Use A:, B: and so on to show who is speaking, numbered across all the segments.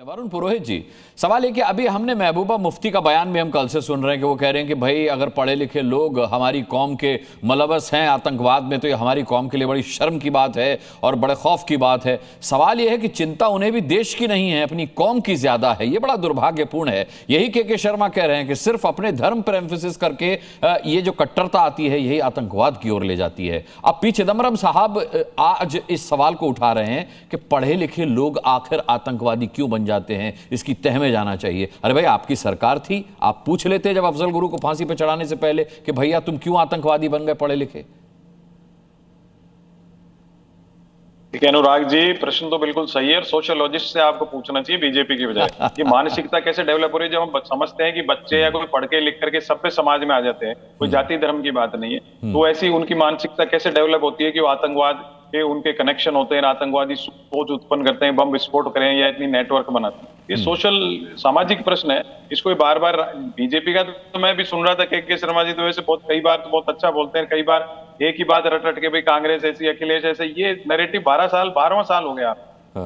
A: वरुण पुरोहित जी, सवाल है कि अभी हमने महबूबा मुफ्ती का बयान भी हम कल से सुन रहे हैं कि वो कह रहे हैं कि भाई अगर पढ़े लिखे लोग हमारी कौम के मुलव्वस हैं आतंकवाद में तो ये हमारी कौम के लिए बड़ी शर्म की बात है और बड़े खौफ की बात है। सवाल ये है कि चिंता उन्हें भी देश की नहीं है, अपनी कौम की ज्यादा है। ये बड़ा दुर्भाग्यपूर्ण है। यही के शर्मा कह रहे हैं कि सिर्फ अपने धर्म पर एम्फेसिस करके ये जो कट्टरता आती है यही आतंकवाद की ओर ले जाती है। अब पी चिदम्बरम साहब आज इस सवाल को उठा रहे हैं कि पढ़े लिखे लोग आखिर आतंकवादी क्यों बन जाते हैं, इसकी तह में जाना चाहिए। अरे भाई आपकी सरकार थी, आप पूछ लेते जब अफजल गुरु को फांसी पे चढ़ाने से पहले कि भैया तुम क्यों आतंकवादी बन गए पढ़े लिखे।
B: ठीक है अनुराग जी, प्रश्न तो बिल्कुल सही है और सोशियोलॉजिस्ट से आपको पूछना चाहिए बीजेपी की बजाय। ये मानसिकता कैसे डेवलप हो रही है? जब हम समझते हैं कि बच्चे या कोई पढ़ के लिख करके सब पे समाज में आ जाते हैं, कोई जाति धर्म की बात नहीं है, तो ऐसी उनकी मानसिकता कैसे डेवलप होती है कि वो आतंकवाद के उनके कनेक्शन होते हैं, आतंकवादी सोच उत्पन्न करते हैं, बम विस्फोट करें या इतनी नेटवर्क बनाते हैं। ये सोशल सामाजिक प्रश्न है, इसको बार बार बीजेपी का तो मैं भी सुन रहा था के शर्मा जी तो वैसे बहुत कई बार तो बहुत अच्छा बोलते हैं, कई बार एक ही बात रट रट के भाई कांग्रेस ऐसी अखिलेश ऐसे, ये नैरेटिव 12वां साल हो गया।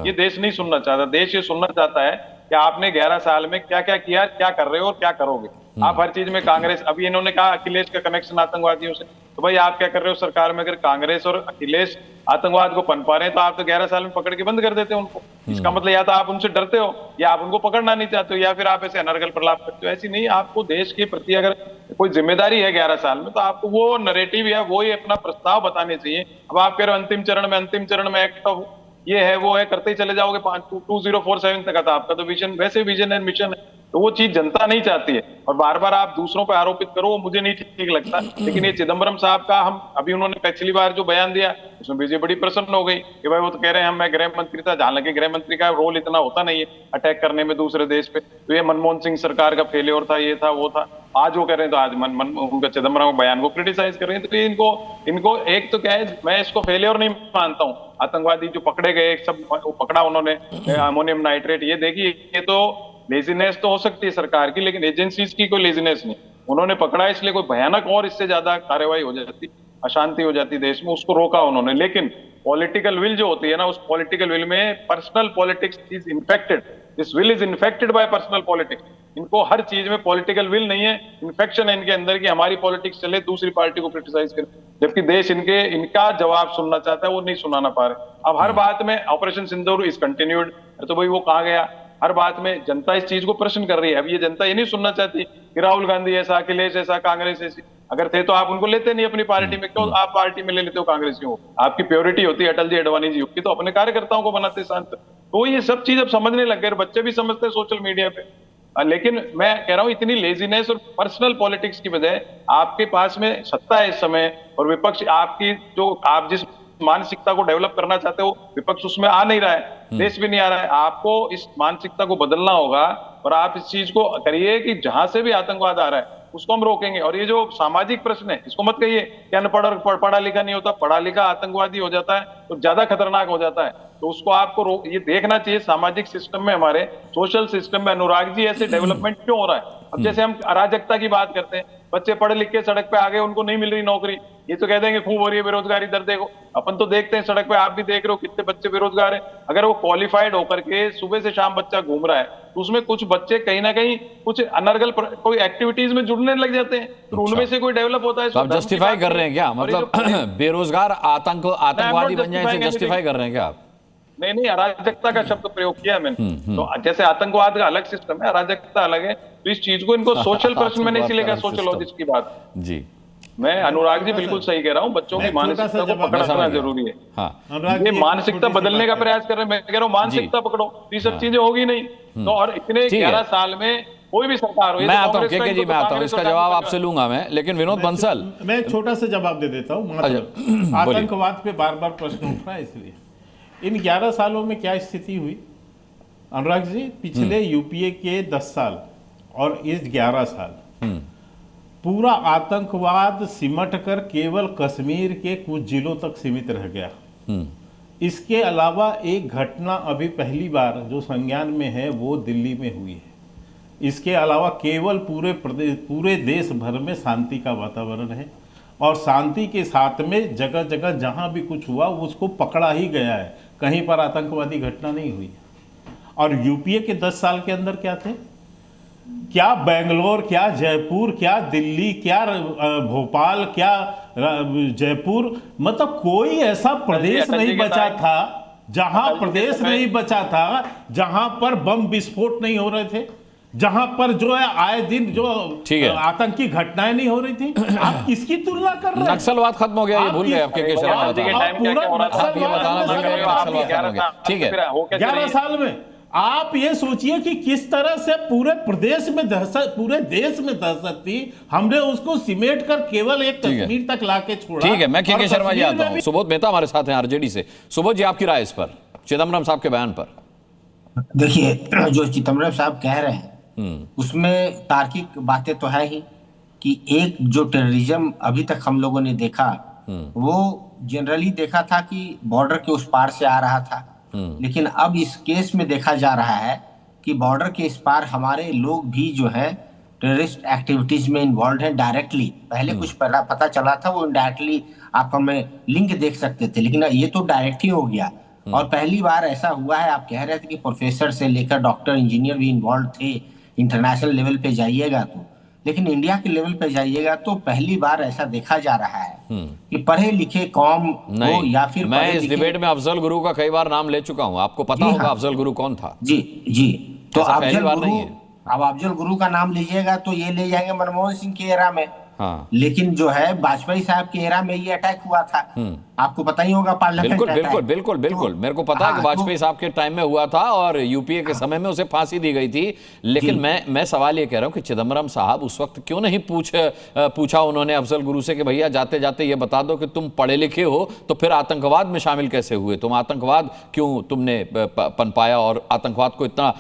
B: ये देश नहीं सुनना चाहता। देश ये सुनना चाहता है कि आपने 11 साल में क्या क्या किया, क्या कर रहे हो और क्या करोगे। आप हर चीज में कांग्रेस, अभी इन्होंने कहा अखिलेश का कनेक्शन आतंकवादियों से, तो भाई आप क्या कर रहे हो सरकार में? अगर कांग्रेस और अखिलेश आतंकवाद को पनपा रहे हैं तो आप तो 11 साल में पकड़ के बंद कर देते हो उनको। इसका मतलब या तो आप उनसे डरते हो या आप उनको पकड़ना नहीं चाहते हो या फिर आप ऐसे अनर्गल प्रलाप करते हो। ऐसी नहीं, आपको देश के प्रति अगर कोई जिम्मेदारी है 11 साल में तो आपको वो नैरेटिव या वो ही अपना प्रस्ताव बताने चाहिए। अब आप कह रहे हो अंतिम चरण में एक्ट ऑफ ये है वो है करते ही चले जाओगे। 2047 तक था आपका तो विजन, वैसे विजन है मिशन है, तो वो चीज जनता नहीं चाहती है। और बार बार आप दूसरों पर आरोपित करो, वो मुझे नहीं ठीक लगता। लेकिन ये चिदम्बरम साहब का हम अभी उन्होंने पिछली बार जो बयान दिया उसमें बीजेपी बड़ी प्रसन्न हो गई कि भाई वो तो कह रहे हैं मैं गृह मंत्री था, हालांकि गृह मंत्री का रोल इतना होता नहीं है अटैक करने में दूसरे देश पे। तो ये मनमोहन सिंह सरकार का फेलियर था, ये था वो था। आज वो कह रहे हैं तो आज उनका चिदम्बरम बयान को क्रिटिसाइज कर रहे हैं। तो इनको एक तो क्या है, मैं इसको फेलियर नहीं मानता हूँ। आतंकवादी जो पकड़े गए सब वो पकड़ा उन्होंने, अमोनियम नाइट्रेट, ये देखिए ये तो लेजीनेस तो हो सकती है सरकार की, लेकिन एजेंसीज की कोई लेजीनेस नहीं। उन्होंने पकड़ा इसलिए कोई भयानक और इससे ज्यादा कार्रवाई हो जाती, अशांति हो जाती देश में, उसको रोका उन्होंने। लेकिन पॉलिटिकल विल जो होती है ना, उस पॉलिटिकल विल में personal politics is infected. This will is infected by personal politics. इनको हर चीज में पॉलिटिकल विल नहीं है, इन्फेक्शन है इनके अंदर कि हमारी पॉलिटिक्स चले, दूसरी पार्टी को क्रिटिसाइज करे, जबकि देश इनका जवाब सुनना चाहता है, वो नहीं सुनाना पा रहे। अब हर बात में ऑपरेशन सिंदूर इज कंटिन्यूड, तो भाई वो कहाँ गया? हर बात में जनता इस चीज को प्रश्न कर रही है। अब ये जनता ये नहीं सुनना चाहती कि राहुल गांधी ऐसा, अखिलेश ऐसा, कांग्रेस ऐसी। अगर थे तो आप उनको लेते नहीं अपनी पार्टी में, क्यों आप पार्टी में ले लेते हो कांग्रेस क्यों? आपकी प्योरिटी होती है अटल जी अडवाणी जी की, तो अपने कार्यकर्ताओं को बनाते सांसद। तो ये सब चीज अब समझने लग गए, बच्चे भी समझते हैं सोशल मीडिया पे। लेकिन मैं कह रहा हूं इतनी लेजीनेस और पर्सनल पॉलिटिक्स की बजाय आपके पास में सत्ता है इस समय और विपक्ष आपकी जो आप जिस मानसिकता को डेवलप करना चाहते हो विपक्ष उसमें आ नहीं रहा है, देश भी नहीं आ रहा है। आपको इस मानसिकता को बदलना होगा और आप इस चीज को करिए कि जहां से भी आतंकवाद आ रहा है उसको हम रोकेंगे। और ये जो सामाजिक प्रश्न है इसको मत कहिए कि अनपढ़ और पढ़ा लिखा नहीं होता, पढ़ा लिखा आतंकवादी हो जाता है तो ज्यादा खतरनाक हो जाता है। तो उसको आपको ये देखना चाहिए सामाजिक सिस्टम में, हमारे सोशल सिस्टम में अनुराग जी ऐसे डेवलपमेंट क्यों हो रहा है। अब जैसे हम अराजकता की बात करते हैं, बच्चे पढ़ लिख के सड़क पे आ गए, उनको नहीं मिल रही नौकरी, ये तो कह देंगे खूब हो रही है बेरोजगारी दर। देखो अपन तो देखते हैं सड़क पे, आप भी देख रहे हो कितने बच्चे बेरोजगार हैं। अगर वो क्वालिफाइड होकर के सुबह से शाम बच्चा घूम रहा है तो उसमें कुछ बच्चे कहीं ना कहीं कुछ अनर्गल कोई एक्टिविटीज में जुड़ने लग जाते हैं, तो उनमें से कोई डेवलप होता है।
A: तो आप जस्टिफाई कर रहे हैं क्या, मतलब बेरोजगार आतंकवादी बन जाए इसे जस्टिफाई कर रहे हैं क्या आप?
B: नहीं, अराजकता का शब्द प्रयोग किया मैंने। तो जैसे आतंकवाद का अलग सिस्टम है, अराजकता अलग है, तो इस चीज को इनको सोशल प्रश्न में नहीं सिलेगा, सोशियोलॉजिस्ट की बात जी। मैं अनुराग जी बिल्कुल सही कह रहा हूँ, बच्चों की मानसिकता को पकड़ना जरूरी है। हाँ। ये मानसिकता बदलने का प्रयास कर रहे हैं, मैं कह रहा हूँ मानसिकता पकड़ो, ये सब चीजें होगी नहीं। तो और इतने 11 साल में कोई भी सरकार हो,
A: मैं आता हूँ जी, मैं आता हूँ, इसका जवाब आपसे लूंगा मैं। लेकिन विनोद बंसल,
C: मैं एक छोटा सा जवाब दे देता हूँ। आतंकवाद पे बार बार प्रश्न उठ रहा है, इसलिए इन 11 सालों में क्या स्थिति हुई अनुराग जी? पिछले यूपीए के 10 साल और इस 11 साल पूरा आतंकवाद सिमट कर केवल कश्मीर के कुछ जिलों तक सीमित रह गया। इसके अलावा एक घटना अभी पहली बार जो संज्ञान में है वो दिल्ली में हुई है। इसके अलावा केवल पूरे देश भर में शांति का वातावरण है और शांति के साथ में जगह जगह जहां भी कुछ हुआ उसको पकड़ा ही गया है, कहीं पर आतंकवादी घटना नहीं हुई। और यूपीए के 10 साल के अंदर क्या थे? क्या बेंगलोर, क्या जयपुर, क्या दिल्ली, क्या भोपाल, क्या जयपुर, मतलब कोई ऐसा प्रदेश नहीं बचा था जहां पर बम विस्फोट नहीं हो रहे थे, जहां पर जो है आए दिन जो आतंकी घटनाएं नहीं हो रही थी। आप किसकी तुलना कर रहे हैं?
A: नक्सलवाद खत्म हो गया, ये भूल गए आपके के शर्मा आप ये बताना भूल गए नक्सलवाद खत्म हो गया। ठीक है,
C: 11 साल में आप ये सोचिए कि किस तरह से पूरे प्रदेश में दहशत, पूरे देश में दहशत थी, हमने उसको सिमेट कर केवल एक कश्मीर तक लाके छोड़ा।
A: ठीक है, मैं के शर्मा जी आता हूं। सुबोध मेहता हमारे साथ हैं आरजेडी से। सुबोध जी, आपकी राय इस पर, चिदम्बरम साहब के बयान पर?
D: देखिए, जो चिदम्बरम साहब कह रहे हैं उसमें तार्किक बातें तो है ही कि एक जो टेररिज्म अभी तक हम लोगों ने देखा वो जनरली देखा था कि बॉर्डर के उस पार से आ रहा था, लेकिन अब इस केस में देखा जा रहा है कि बॉर्डर के इस पार हमारे लोग भी जो है टेररिस्ट एक्टिविटीज में इन्वॉल्व हैं डायरेक्टली। पहले कुछ पता चला था, वो इनडायरेक्टली आप हमें लिंक देख सकते थे, लेकिन ये तो डायरेक्ट ही हो गया। और पहली बार ऐसा हुआ है, आप कह रहे थे कि प्रोफेसर से लेकर डॉक्टर, इंजीनियर भी इन्वॉल्व थे। इंटरनेशनल लेवल पे जाइएगा तो, लेकिन इंडिया के लेवल पे जाइएगा तो पहली बार ऐसा देखा जा रहा है कि पढ़े लिखे कौम हो या फिर
A: मैं इस डिबेट में अफजल गुरु का कई बार नाम ले चुका हूं, आपको पता होगा अफजल गुरु कौन था?
D: जी जी, तो अफजल गुरु, अब अफजल गुरु का नाम लीजिएगा तो ये ले जाएंगे मनमोहन सिंह के एरा में। हाँ। लेकिन जो है वाजपेयी साहब के एरा में ये अटैक हुआ था, आपको पता ही होगा, पार्लियामेंट
A: बिल्कुल बिल्कुल बिल्कुल बिल्कुल मेरे को पता है कि वाजपेयी साहब के टाइम में हुआ था और यूपीए के समय में उसे फांसी दी गई थी। लेकिन मैं सवाल ये कह रहा हूं कि चिदम्बरम साहब उस वक्त क्यों नहीं पूछा उन्होंने अफजल गुरु से कि भैया जाते जाते ये बता दो कि तुम पढ़े लिखे हो तो फिर आतंकवाद में शामिल कैसे हुए, तुम आतंकवाद क्यों तुमने पनपाया और आतंकवाद को इतना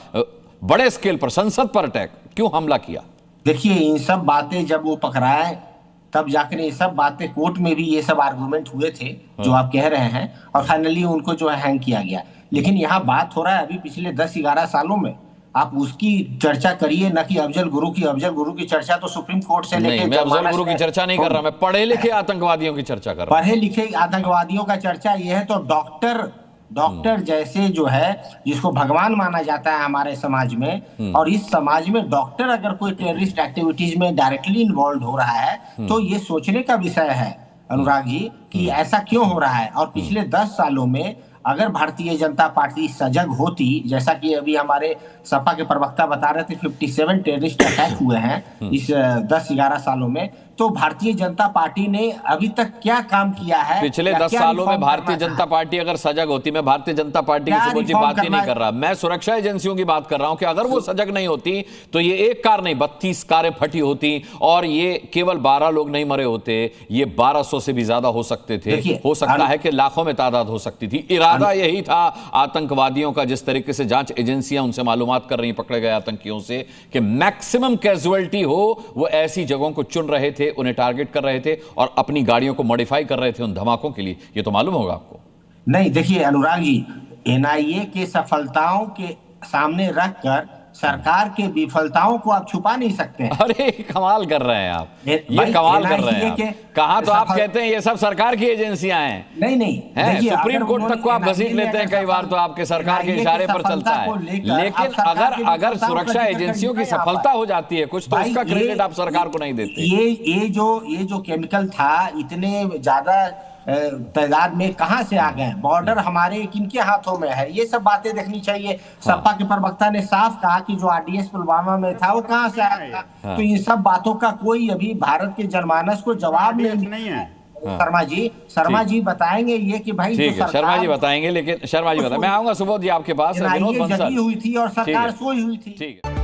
A: बड़े स्केल पर, संसद पर अटैक क्यों हमला किया?
D: देखिए, इन सब बातें जब वो पकड़ाए तब जाकर ये सब बातें कोर्ट में भी ये सब आर्गुमेंट हुए थे जो आप कह रहे हैं, और फाइनली उनको जो है हैंग किया गया। लेकिन यहाँ बात हो रहा है अभी पिछले 10-11 सालों में, आप उसकी चर्चा करिए, न कि अफजल गुरु की। अफजल गुरु की चर्चा तो सुप्रीम कोर्ट से लेकर,
A: मैं अफजल गुरु की चर्चा नहीं कर रहा, मैं पढ़े लिखे आतंकवादियों की चर्चा कर रहा हूं।
D: पढ़े लिखे आतंकवादियों का चर्चा ये है तो डॉक्टर जैसे जो है जिसको भगवान माना जाता है हमारे समाज में, और इस समाज में डॉक्टर अगर कोई टेररिस्ट एक्टिविटीज में डायरेक्टली इन्वॉल्व हो रहा है तो ये सोचने का विषय है अनुराग जी कि ऐसा क्यों हो रहा है। और पिछले 10 सालों में अगर भारतीय जनता पार्टी सजग होती, जैसा कि अभी हमारे सपा के प्रवक्ता बता रहे थे 57 टेररिस्ट अटैक हुए हैं इस 10-11 सालों में, तो भारतीय जनता पार्टी ने अभी तक क्या काम किया है
A: पिछले 10 सालों में? भारतीय जनता पार्टी अगर सजग होती, मैं भारतीय जनता पार्टी की सुबोध जी बात ही नहीं कर रहा, मैं सुरक्षा एजेंसियों की बात कर रहा हूं कि अगर वो सजग नहीं होती तो ये एक कार नहीं 32 कारें फटी होती और ये केवल 12 लोग नहीं मरे होते, ये 1200 से भी ज्यादा हो सकते थे, हो सकता है कि लाखों में तादाद हो सकती थी। इरादा यही था आतंकवादियों का, जिस तरीके से जांच एजेंसियां उनसे मालूमात कर रही पकड़े गए आतंकियों से, कि मैक्सिमम कैजुअलिटी हो, वो ऐसी जगहों को चुन रहे थे, उन्हें टारगेट कर रहे थे और अपनी गाड़ियों को मॉडिफाई कर रहे थे उन धमाकों के लिए। ये तो मालूम होगा आपको।
D: नहीं, देखिए अनुराग जी, एनआईए के सफलताओं के सामने रखकर सरकार के विफलताओं को आप छुपा नहीं सकते हैं।
A: अरे कमाल कर रहे हैं आप, ये कमाल कर रहे हैं। कहा तो आप कहते हैं ये सब सरकार की एजेंसियां हैं।
D: नहीं,
A: सुप्रीम कोर्ट तक को आप घसीट लेते हैं कई बार, तो आपके सरकार के इशारे पर चलता है। लेकिन अगर सुरक्षा एजेंसियों की सफलता हो जाती है कुछ, तो उसका क्रेडिट आप सरकार को नहीं देते।
D: ये जो केमिकल था इतने ज्यादा तादाद में कहां से आ गए? बॉर्डर हमारे किनके हाथों में है? ये सब बातें देखनी चाहिए। सपा के प्रवक्ता ने साफ कहा कि जो आरडीएस पुलवामा में था वो कहां से आया? तो इन सब बातों का कोई अभी भारत के जनमानस को जवाब नहीं है। शर्मा जी बताएंगे ये कि भाई
A: ठीक है, शर्मा जी बताएंगे, लेकिन शर्मा जी बताएं, मैं आऊंगा सुबोध जी आपके पास।
D: जगी हुई थी और सरकार सोई हुई थी।
A: ठीक है।